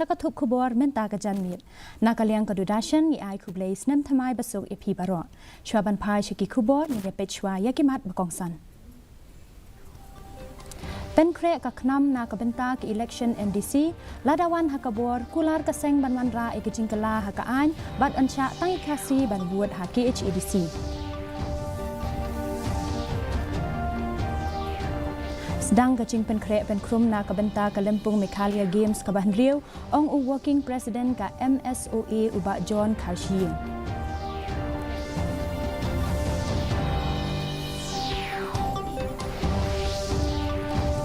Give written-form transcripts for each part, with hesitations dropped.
Katup kubor menta kajanmir. Nakaliang kadudasyan i ay kublays nem tamay basog ipi baro. Shwaban pai shiki kubor ni repechwa yakimat bakongsan. Penkre kaknam na kabenta ke election MDC ladawan hakabor kular kaseng banwanra ikijingkala hakaan bat ansya tangi KHASI ban buat ha KHADC. Sedang kacing penkre penkrum na kabenta kalempung Meghalaya Games kabahan riau ong working president ka MSOA ubak John KHASI.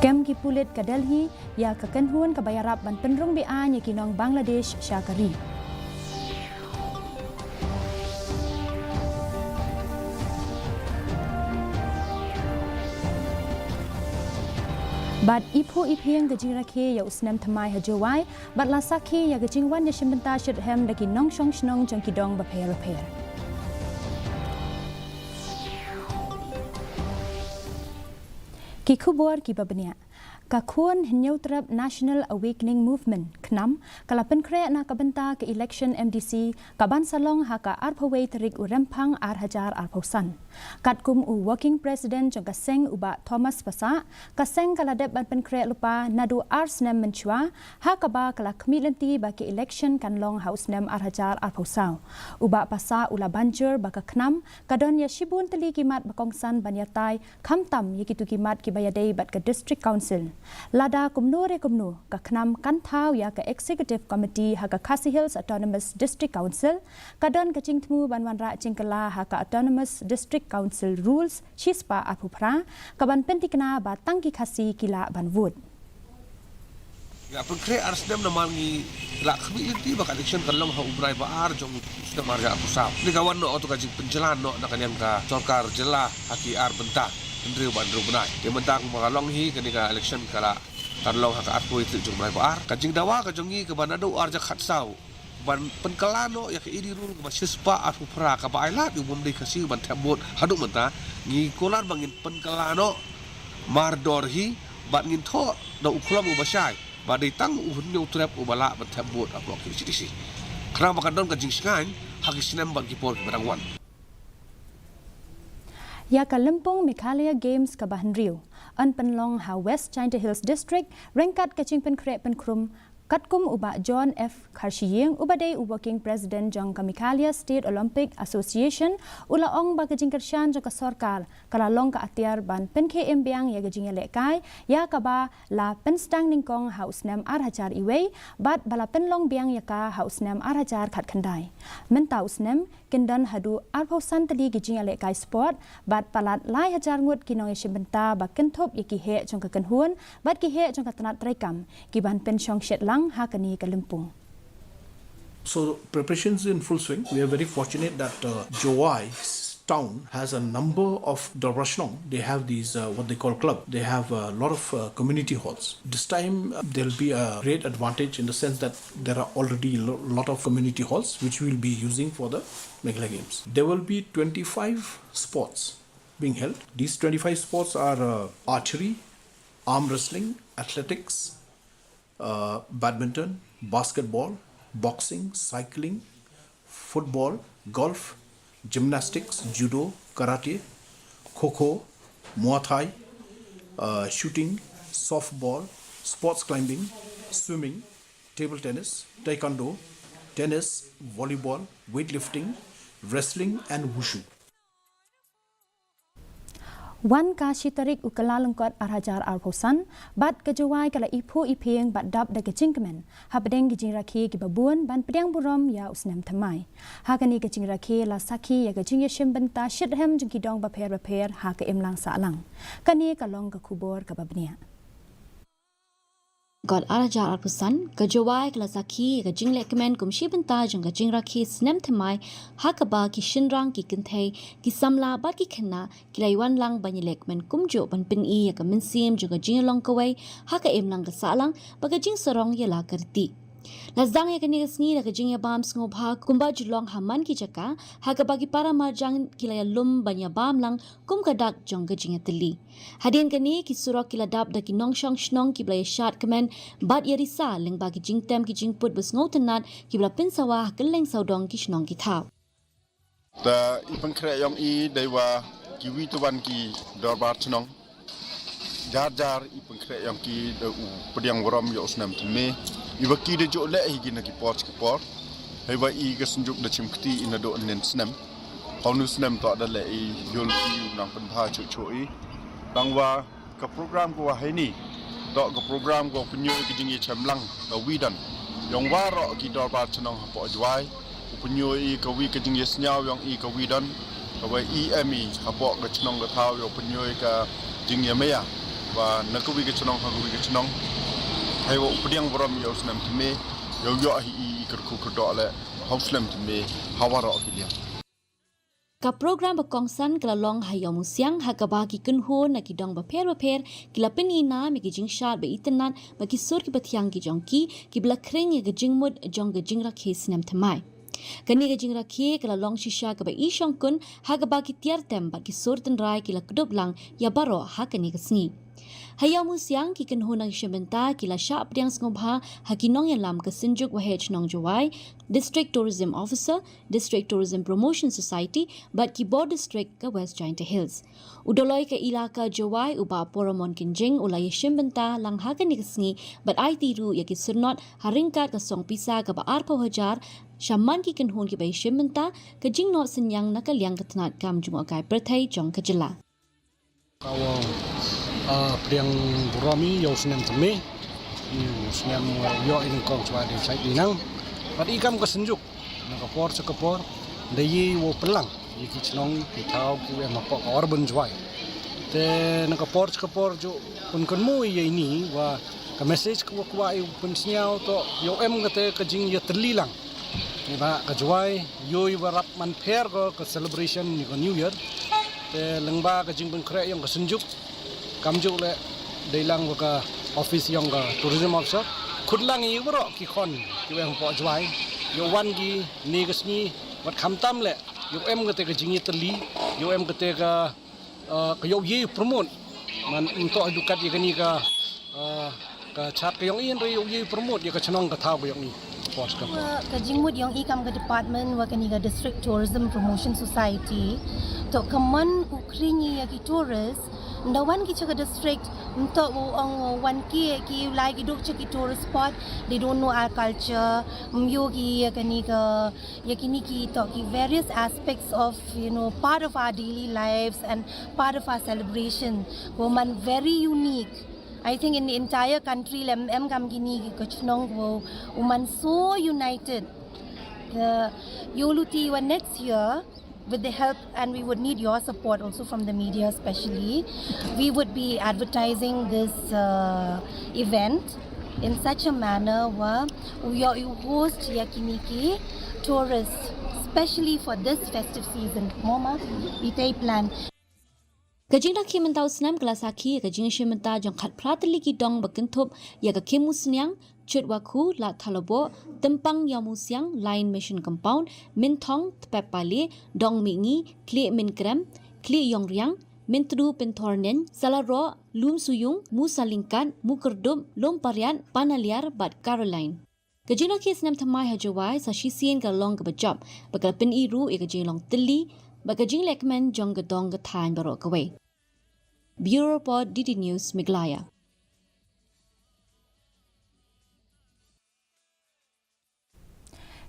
Kem ki pulit ke Delhi ya kekenhuan kebayarap ban penrung BA nya kinong Bangladesh Syakari. Bat ipu ipiang gajing rakhe ya usnam thamai ha Jowai bat lasaki ya gajing wan ya shimbenta shidhem daki nong shong shnong jong kidong baper. Ki kubor ki babnya Kakun Hinyautrap National Awakening Movement KNAM kalapen kre na kabenta ke election MDC kaban salong haka arpaway terik urempang arhajar arpausan. Katkum working president jong kaseng uba Thomas Pasa kaseng kaladep ban penkre lupa nadu arsnem menchua hakaba kala kemilenti baki election kanlong hausnem arhajar arpausau. Uba Pasa ula banjur baka KNAM kadon ya shibun teli kimat bakongsan banyatai kamtam yikitu kimat kibayadei bat ke district council. Lada kumnu ka KNAM kantau ya ke executive committee ha ka KHASI Hills Autonomous District Council kadon kacing temu banwanra cingkala ha ka Autonomous District Council rules chispa apupra kaban pentikna batang ki KHASI kila banwud. Ya penkre arsdem namangi la khamilti baka election kalong ha ubrai ba ar jong sudah marga pusat ni kawan no auto kajing penjalan no nakanyam ka sorkar jela haki ar benta Andrew Bandru benai. Dia mentang mengalong hi ketika election kala tanlong hak atpo itu jung mai par. Kajing dawa kajongi ke banado arja khatsau. Ban penkalano ya ke iri rul ke sispa atpo pra ka baila di umum di KHASI ban tabot haduk menta ngi kolar bangin penkalano mardor hi bat ngin tho da uklam ubasai. Ba dei tang uhunyo trap ubala ban tabot ablok CDC. Kra bakadon kajing skan hak sinem ban kipor barangwan. Ya kalempung Meghalaya Games kabahan riau an penlong ha West China Hills District rengkat kacing penkre penkrum katkum uba John F. KHASI ubadai working president jong ka Meghalaya State Olympic Association ula ong ba kajing kersyan jong ka sorkar kala long ka atiar ban penke embiang ya kajing lekai ya kaba la penstang ningkong hausnam arhajar iwei bat bala penlong biang ya ka hausnam arhajar khat khandai menta usnam kindan hadu arpausan tali kajing lekai sport bat palat lai hajar ngut kinong shimbenta ba kentop yaki he jong ka kenhuan bat ki he jong ka tanat rekam ki ban pensyong shet hakani kalempung. So preparations in full swing. We are very fortunate that Jowai town has a number of the Rashnong. They have these what they call club. They have a lot of community halls. This time there will be a great advantage in the sense that there are already a lot of community halls which we will be using for the Meghalaya Games. There will be 25 sports being held. These 25 sports are archery, arm wrestling, athletics, badminton, basketball, boxing, cycling, football, golf, gymnastics, judo, karate, kho-kho, muay thai, shooting, softball, sports climbing, swimming, table tennis, taekwondo, tennis, volleyball, weightlifting, wrestling and wushu. Wan KHASI tarik ukala lengkot arhajar arpausan bat ke Jowai kala ipu ipieng bat dap da kecingkemen habdeng gijing rakhi ki babun ban pedang burom ya usnam thamai hakani kecing rakhi la saki ya kecing yeshim benta shidhem jengki dong baper ha ke emlang salang kani kalong ka kubor ka babnia God arhajar arpusan ke Jowai kala saki ke jing lekmen kumshi benta jeng ke jing rakhi snem thamai hakaba ki shinrang ki kinthei ki samla ba ki khna ki laiwan lang bani lekmen kumjo ban pin i ka minsim jeng ke jing long kawai ha ka em lang ka salang ba ke jing sarong ya la karti Lazang ya kani kasngi la kajing ya bam ngobha kumba julong haman ki jaka ha ka bagi para marjang kilaya lum banya bam lang kum kadak jong kajing ya teli. Hadin kani ki surok kila dap da ki nong shong shnong ki blaya shat kemen bat ya risa leng bagi jing tem ki jing put bus ngau tenat ki bla pin sawah keleng saudong ki shnong ki thau. Ta ipang kre yong I dewa ki wi tuan ki dorbar chnong jar ipang kre yong ki de u pediang waram yo snam tme iba ki de jo le hi na ki pot hei ba I ga sunjuk da chimkti ina do nen snam honu snam to da le I yol ki nang pan pha chu I bangwa ka program ko hai ni to ka program ko punyo ki jingi chamlang ka widan yong wa ro ki dorbar chnong ha po Jowai punyo I ka wi ka jingi snyao yong I ka widan ka wa EME ha po ka chnong ka thao yo punyo ka jingi me ya và nó có cái chân ông có cái chân ông hay bộ điang vào mi aus nam tme yo hi ikar ku do le house nam tme hawara kilia ka program bakongsan kala long hayom siang hakaba ki kunho na ki dong ba pher kila peni na mi ki jing shat be itanan ba ki sur ki bathyang ki jong ki bla khreng ye jing mud jong ge jing rakhe snam thamai kani ge jing rakhe kala long shisha ka ba I shong kun hakaba ki tiar tem ba ki sur tan rai kila kdop lang ya baro hakani ka sngi Hayamu siang ki kunho nang shementa kila sha apdiang ngobha hakinong ya lam ka sinjuk wa hech nong Jowai District Tourism Officer District Tourism Promotion Society but ki board district ka West Giant Hills udoloi ka ilaka Jowai uba poromon kinjing ulai shementa lang hakani kasngi but IT ru ya ki surnot haringkat ka song pisa ka ba arpo hajar shaman ki kunho ki bai shementa ka jing no senyang nakaliang katnat kam jungo kai prathai jong ka jila Priang burami yo snem tme snem yo in kong chwa de sai dinang pat ikam ka senjuk na ka por de yi wo pelang yi ki chnong ki thau ki em ko urban Jowai te na ka por jo kun mu yi ni wa ka message ko ai pun sniao to yo em ka te ka jing ya terlilang ni ba ka Jowai yo yi warap man pher ko ka celebration ni ko new year te lengba ka jing pun kre yang ka senjuk kamjuk le deilang ka office yang ka tourism officer khudlang I bro ki khon ki weng po Jowai yo wan gi ni gasni wat khamtam le yo em ka te ka jingi tali yo em ka te ka yo ye promote man to edukat ye kani ka chat ka yong in re yo ye promote ye ka chnong ka thau yong ni pos ka jingmut yong I kam ka department wa kani ka District Tourism Promotion Society to kaman ukringi ya ki tourist Ndawan ki chaka district untuk wan ki like iduk chaki tourist spot they don't know our culture yogi yakini ki to ki various aspects of part of our daily lives and part of our celebration woman very unique I think in the entire country em kam gini ki kachnong woman so united yoluti wa next year with the help and we would need your support also from the media especially we would be advertising this event in such a manner where you host yakiniki tourists especially for this festive season mama we plan Kajing rakhi mentau snam kelasaki kajing shementa jong khat pratli ki dong bakenthop ya ka kemusnyang chutwaku la thalobo tempang yamusyang line mission compound minthong tpepale dong mingi kle minkrem kle yongryang mintru penthornen salaro lum suyung musalingkan mukerdum lomparian panaliar bat Caroline kajing rakhi snam thamai ha Jowai sashisien ka long ka job bakal pen iru e kajing long tili Bagajing lekmen jong gedong getan barok away. Bureau Report DD News Meghalaya.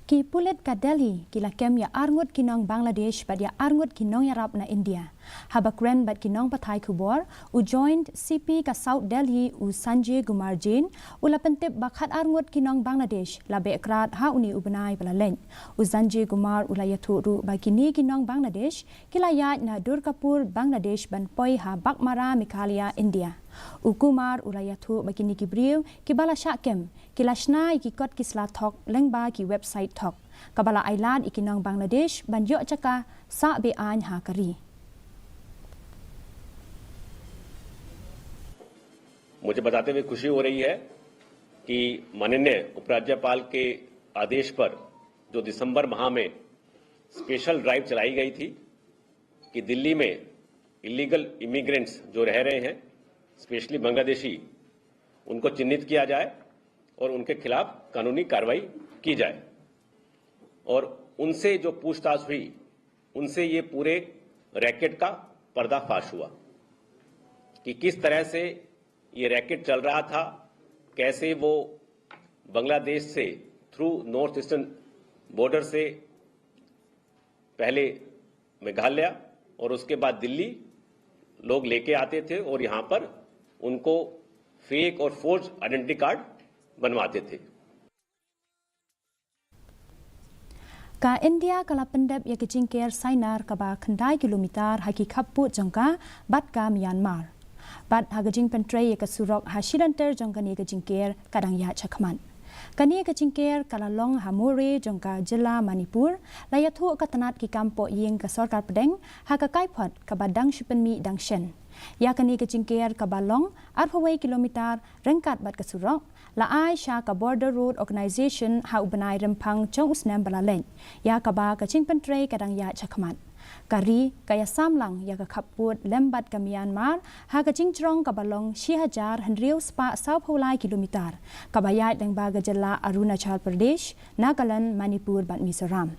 Ki pulit ka Delhi kila kem ya arngut kinong Bangladesh bad ya arngut kinong yarap na India. Habakren bad kinong pathai kubor u joined CP ka South Delhi u Sanjay Kumar Jain ula pentip bakhat arngut kinong Bangladesh labe ekrat ha uni ubenai balalen. U Sanjay Kumar ula yathu ru bakini kinong Bangladesh kila yat na Durgapur Bangladesh ban poi ha Bakmara Meghalaya India. Ukumar ulayathu bakini kibriu kibala syakem kilashna ikikot kisla thok lengba ki website thok kabala ailan ikinong Bangladesh ban yo chaka sa be an ha kari मुझे बताते हुए खुशी हो रही है कि माननीय उपराज्यपाल के आदेश पर जो दिसंबर माह में स्पेशल ड्राइव चलाई गई थी कि दिल्ली में इलीगल इमिग्रेंट्स जो रह रहे हैं स्पेशली बांग्लादेशी उनको चिन्हित किया जाए और उनके खिलाफ कानूनी कार्रवाई की जाए और उनसे जो पूछताछ हुई उनसे ये पूरे रैकेट का पर्दाफाश हुआ कि किस तरह से ये रैकेट चल रहा था, कैसे वो बांग्लादेश से थ्रू नॉर्थ ईस्टर्न बॉर्डर से पहले मेघालय और उसके बाद दिल्ली लोग लेके आते थे और यहां पर उनको फेक और फोर्ज आइडेंटिटी कार्ड बनवाते थे। Ka India kala pendap ya kecingkir sainar kaba kendai kilometer haki kapu jangka bat ka Myanmar. Bat hagajing pentrai ya kasurok hasilanter jangka ni kecingkir kadang ya cakman. Kani kecingkir kala long hamure jangka jela Manipur layathu katanat ki kampo ying ka sarkar pedeng haka kaipot kabadang shipenmi dangshen. Ya kani kecingkir kabalong arpawai kilometer rengkat bat kasurok la ai sha ka border road organization ha ubanai rempang chong usnam balaleng ya ka ba ka ching pentrai kadang ya chakman kari kaya samlang ya ka khaput lembat ka Myanmar ha ka ching trong ka balong 6000 hendriu spa sau phulai kilometer ka bayai dang ba ga jala Arunachal Pradesh Nagaland Manipur bat Mizoram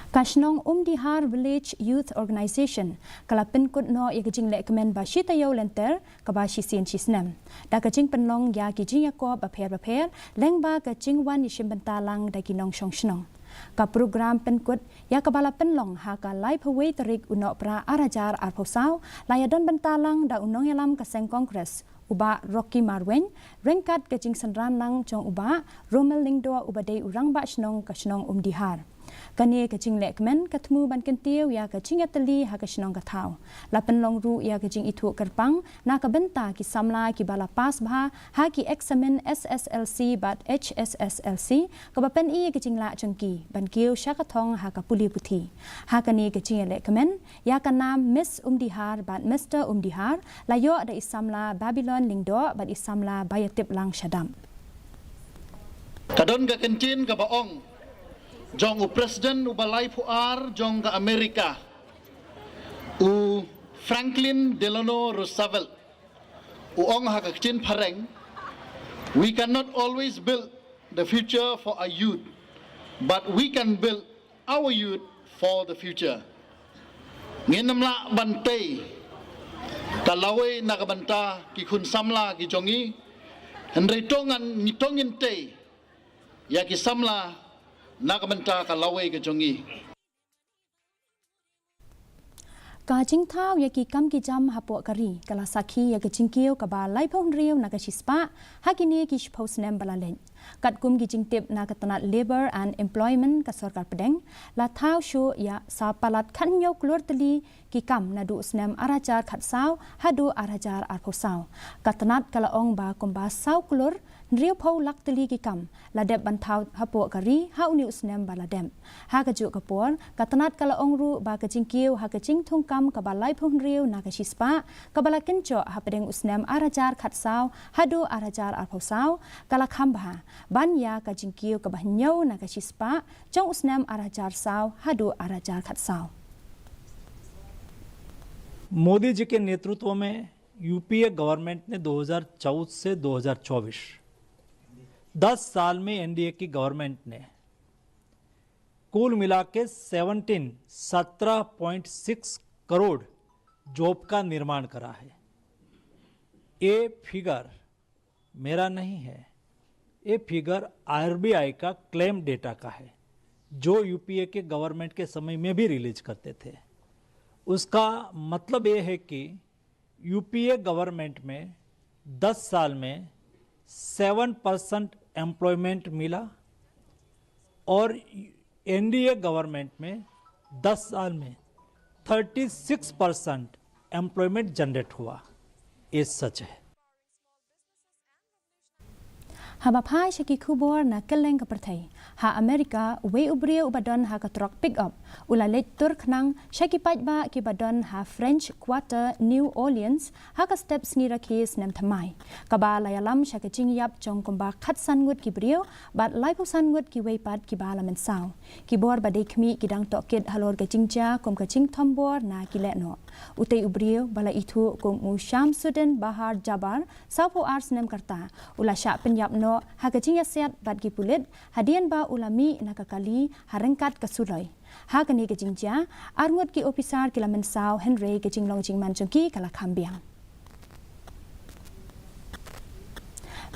Kashnong Umdihar Village Youth Organization kalapin kut no ya kajing lekmen ba shitayo lenter kabashi sin chisnem da kajing penlong ya kijing yakob bapher lengba kajing wan yishim bentalang da kinong shongshnong ka program penkut ya kabala penlong ha ka live away tarik uno pra arajar arposau layadon bentalang da unong yalam kaseng congress uba Rocky Marwen rengkat kajing sanran lang chong uba Romel Lingdo ubadei urang ba shnong kashnong Umdihar Kani kacing lekmen katmu ban kentiu ya kacing atali ha kashnong kathau lapen long ru ya kacing itu kerpang na ka benta ki samla ki bala pas bha ha ki examen SSLC bat HSSLC ka bapen i kacing la changki ban kiu shakathong ha ka puli puthi ha kani kacing lekmen ya ka nam Miss Umdihar bat Mr Umdihar layo ada isamla Babylon Lingdo bat isamla bayatip lang shadam kadon ga kencin ka baong jong u president u balai puar jong ga Amerika u Franklin Delano Roosevelt u ong ha ka chin pareng we cannot always build the future for our youth but we can build our youth for the future nginam la bantay talawe nakabanta ki kun samla ki jongi hendrai tongan nitongin te ya ki samla nakabanta kalawe ke jongi ka jing thau ya ki kam ki jam hapo kari kala sakhi ya ki jingkeu ka ba lai phong riu na ka shispa hakini ki post nem balalen kat kum ki jingtip na ka tanat labor and employment ka sarkar pedeng la thau shu ya sa palat khan yo klor tali ki kam na du snem arajar khat saw hadu arajar arpo saw ka tanat kala ong ba kum ba saw klor riu phau lak tali ki kam la deb ban thau hapo kari ha uni usnem baladem ha ka ju ka por ka tanat kala ong ru ba ka jingkeu ha ka jing thung kam ka ba lai phong riu na ka shispa ka bala kencho ha pedeng usnem arajar khat saw hadu arajar arpo saw kala kham ba ban ya ka jingkeu ka ba nyau na ka shispa chong usnem arajar saw hadu arajar khat saw Modi जी के नेतृत्व में UPA government ने 2014 से 2024 10 साल में एनडीए की गवर्नमेंट ने कुल मिला के 17.6 करोड़ जॉब का निर्माण करा है। ये फिगर मेरा नहीं है, ये फिगर आरबीआई का क्लेम डेटा का है जो यूपीए के गवर्नमेंट के समय में भी रिलीज करते थे। उसका मतलब ये है कि यूपीए गवर्नमेंट में 10 साल में 7% एम्प्लॉयमेंट मिला और एनडीए गवर्नमेंट में 10 साल में 36% एम्प्लॉयमेंट जनरेट हुआ। ये सच है। Haba pai shaki kubor na keleng kepertai. Ha Amerika we ubria ubadon ha katrok pick up. Ula let tur knang shaki pajba ki badon ha French Quarter New Orleans ha ka steps ngira kes nem thamai. Kaba layalam shaki jing yap jong komba khat sangut ki brio bat laipo sangut ki we pat ki bala men sao. Ki bor badai kmi ki dang tokit halor ka jingja kom ka jing thombor na ki letno. Utei ubrio bala itu kom u Shamsuddin Bahar Jabar sapo ars nem karta. Ula syak penyap no hagajing yasiat bat gi pulit hadian ba ulami nakakali harengkat kasuloi hagani gajingja arngut ki opisar kilamen sao Henry gajing longjing manjongki kala kambiang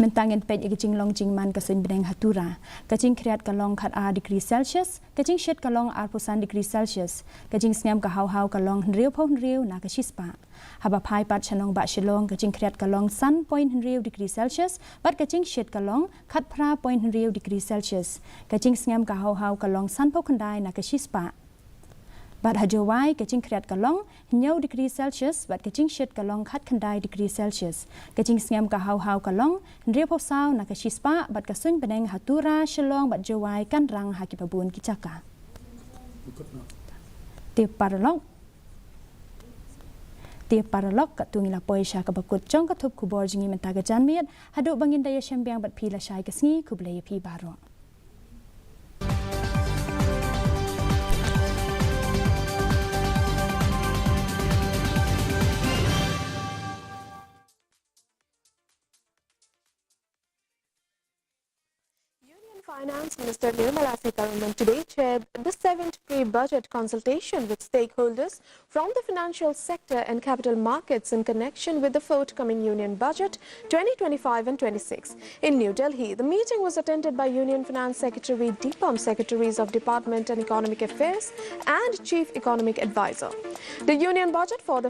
mentangin pej gajing longjing man kasin beneng hatura gajing kreat kalong khat a degree Celsius gajing shet kalong arpusan degree Celsius gajing sngam ka hau kalong riu phon riu na ka shispa haba phai pat chanong ba shilong gajing kreat kalong sun point riu degree Celsius bat gajing shet kalong khat phra point riu degree Celsius gajing sngam ka hau kalong sun phokandai na ka shispa bat ha Jowai gajing kreat kalong nyau degree Celsius bat gajing shet kalong khat khandai degree Celsius gajing sngam ka hau kalong riu pho sao na ka shispa bat ka sun beneng hatura shilong bat Jowai kan rang ha ki babun ki chaka Tiap paralog kat tungila poisha ka bakut jong ka thup kubor jingi mentaga janmiat haduk bangin daya syambiang bat pila syai kasngi kublaya pi baro. Finance Minister Meghalaya Games today chaired the 7th pre-budget consultation with stakeholders from the financial sector and capital markets in connection with the forthcoming Union Budget 2025 and 26. In New Delhi, the meeting was attended by Union Finance Secretary DPAM, Secretaries of Department and Economic Affairs and Chief Economic Advisor. The Union Budget for the